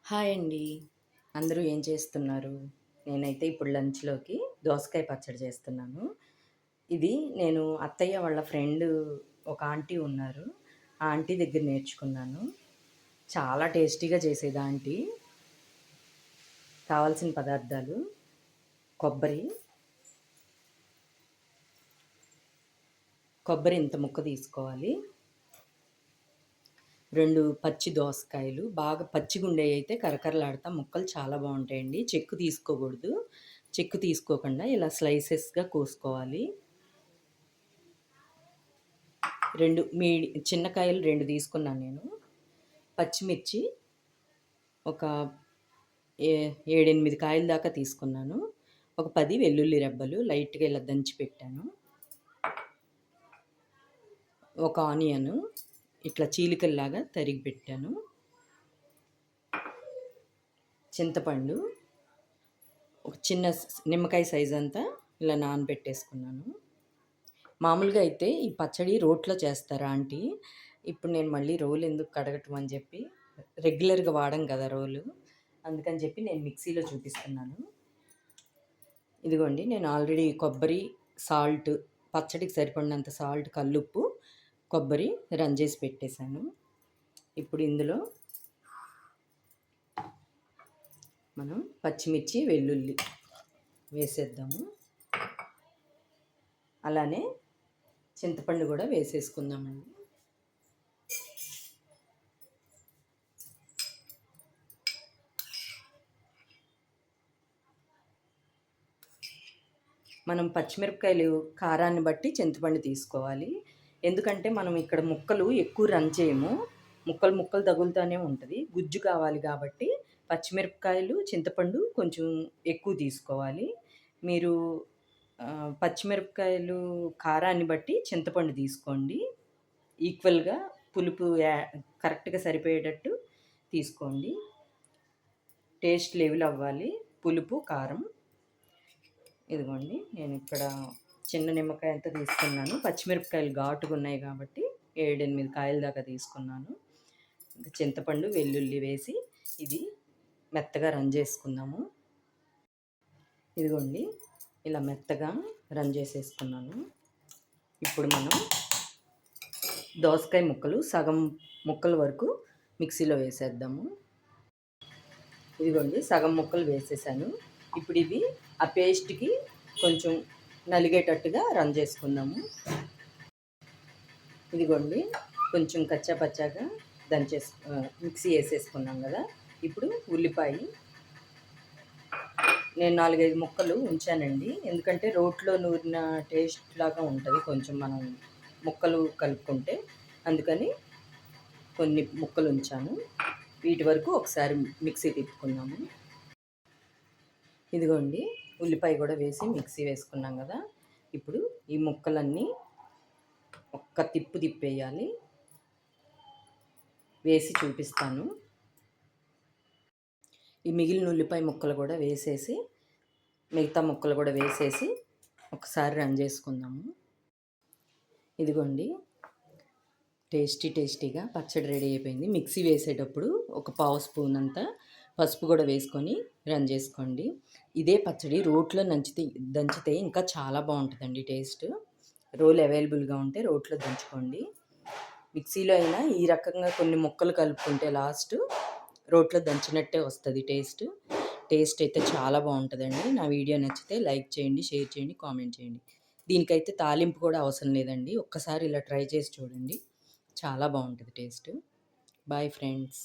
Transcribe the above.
Hi అండి. అందరూ ఏం చేస్తున్నారు? నేనైతే ఇప్పుడు లంచ్‌లోకి దోసకాయ పచ్చడి చేస్తున్నాను. ఇది నేను అత్తయ్య వాళ్ళ ఫ్రెండు ఒక ఆంటీ ఉన్నారు. ఆ ఆంటీ దగ్గర నేర్చుకున్నాను. చాలా టేస్టీగా చేసేది ఆంటీ. కావాల్సిన పదార్థాలు: కొబ్బరి, కొబ్బరి ఇంత ముక్క తీసుకోవాలి. 2 పచ్చి దోసకాయలు బాగా పచ్చిగుండేయైతే కరకరలాడతా ముక్కలు చాలా బావుంటాయండి. చెక్కు తీసుకోకూడదు. చెక్కు తీసుకోకుండా ఇలా స్లైసెస్‌గా కోసుకోవాలి. 2 చిన్న కాయలు 2 తీసుకున్నాను నేను. పచ్చిమిర్చి ఒక 7, 8 కాయల దాకా తీసుకున్నాను. ఒక 10 వెల్లుల్లి రెబ్బలు లైట్‌గా ఇలా దంచి పెట్టాను. ఒక ఆనియను ఇట్లా చీలికల్లాగా తరిగి పెట్టాను. చింతపండు ఒక చిన్న నిమ్మకాయ సైజ్ అంతా ఇలా నానబెట్టేసుకున్నాను. మామూలుగా అయితే ఈ పచ్చడి రోట్లో చేస్తారు ఆంటీ. ఇప్పుడు నేను మళ్ళీ రోలు ఎందుకు కడగటం అని చెప్పి రెగ్యులర్‌గా వాడం కదా రోలు. అందుకని చెప్పి నేను మిక్సీలో చూపిస్తున్నాను. ఇదిగోండి నేను ఆల్రెడీ కొబ్బరి, సాల్ట్, పచ్చడికి సరిపడినంత సాల్ట్, కల్లుప్పు, కొబ్బరి రంజేసి పెట్టేశాను. ఇప్పుడు ఇందులో మనం పచ్చిమిర్చి, వెల్లుల్లి వేసేద్దాము. అలానే చింతపండు కూడా వేసేసుకుందామండి. మనం పచ్చిమిరపకాయలు కారాన్ని బట్టి చింతపండు తీసుకోవాలి. ఎందుకంటే మనం ఇక్కడ ముక్కలు ఎక్కువ చేయము. ముక్కలు ముక్కలు తగులుతూనే ఉంటుంది. గుజ్జు కావాలి కాబట్టి పచ్చిమిరపకాయలు, చింతపండు కొంచెం ఎక్కువ తీసుకోవాలి. మీరు పచ్చిమిరపకాయలు కారాన్ని బట్టి చింతపండు తీసుకోండి. ఈక్వల్‌గా పులుపు కరెక్ట్‌గా సరిపోయేటట్టు తీసుకోండి. టేస్ట్ లెవెల్ అవ్వాలి పులుపు, కారం. ఇదిగోండి నేను ఇక్కడ చిన్న నిమ్మకాయ అంతా తీసుకున్నాను. పచ్చిమిరపకాయలు ఘాటుగా ఉన్నాయి కాబట్టి 7, 8 కాయల దాకా తీసుకున్నాను. ఇంకా చింతపండు, వెల్లుల్లి వేసి ఇది మెత్తగా రంజేసుకుందాము. ఇదిగోండి ఇలా మెత్తగా రంజేసేసుకున్నాను. ఇప్పుడు మనం దోసకాయ ముక్కలు సగం ముక్కల వరకు మిక్సీలో వేసేద్దాము. ఇదిగోండి సగం ముక్కలు వేసేసాను. ఇప్పుడు ఇవి ఆ పేస్ట్కి కొంచెం నలిగేటట్టుగా చేసుకుందాము. ఇదిగోండి కొంచెం కచ్చా పచ్చాగా మిక్సీ వేసేసుకున్నాం కదా. ఇప్పుడు ఉల్లిపాయ నేను 4, 5 ముక్కలు ఉంచానండి. ఎందుకంటే రోట్లో నూరిన టేస్ట్ లాగా ఉంటుంది కొంచెం మనం ముక్కలు కలుపుకుంటే. అందుకని కొన్ని ముక్కలు ఉంచాను. వీటి వరకు ఒకసారి మిక్సీ తిప్పుకుందాము. ఇదిగోండి ఉల్లిపాయ కూడా వేసి మిక్సీ వేసుకున్నాం కదా. ఇప్పుడు ఈ ముక్కలన్నీ ఒక్క తిప్పేయాలి. వేసి చూపిస్తాను. ఈ మిగిలిన ఉల్లిపాయ ముక్కలు కూడా వేసేసి మిగతా ముక్కలు కూడా వేసేసి ఒకసారి చేసుకుందాము. ఇదిగోండి టేస్టీగా పచ్చడి రెడీ అయిపోయింది. మిక్సీ వేసేటప్పుడు ఒక పావు స్పూన్ అంతా పసుపు కూడా వేసుకొని చేసుకోండి. ఇదే పచ్చడి రోట్లో దంచితే ఇంకా చాలా బాగుంటుందండి టేస్ట్. రోలు అవైలబుల్గా ఉంటే రోట్లో దంచుకోండి. మిక్సీలో అయినా ఈ రకంగా కొన్ని ముక్కలు కలుపుకుంటే లాస్ట్ రోట్లో దంచినట్టే వస్తుంది టేస్ట్ అయితే చాలా బాగుంటుందండి. నా వీడియో నచ్చితే లైక్ చేయండి, షేర్ చేయండి, కామెంట్ చేయండి. దీనికైతే తాలింపు కూడా అవసరం లేదండి. ఒక్కసారి ఇలా ట్రై చేసి చూడండి, చాలా బాగుంటుంది టేస్ట్. Bye friends.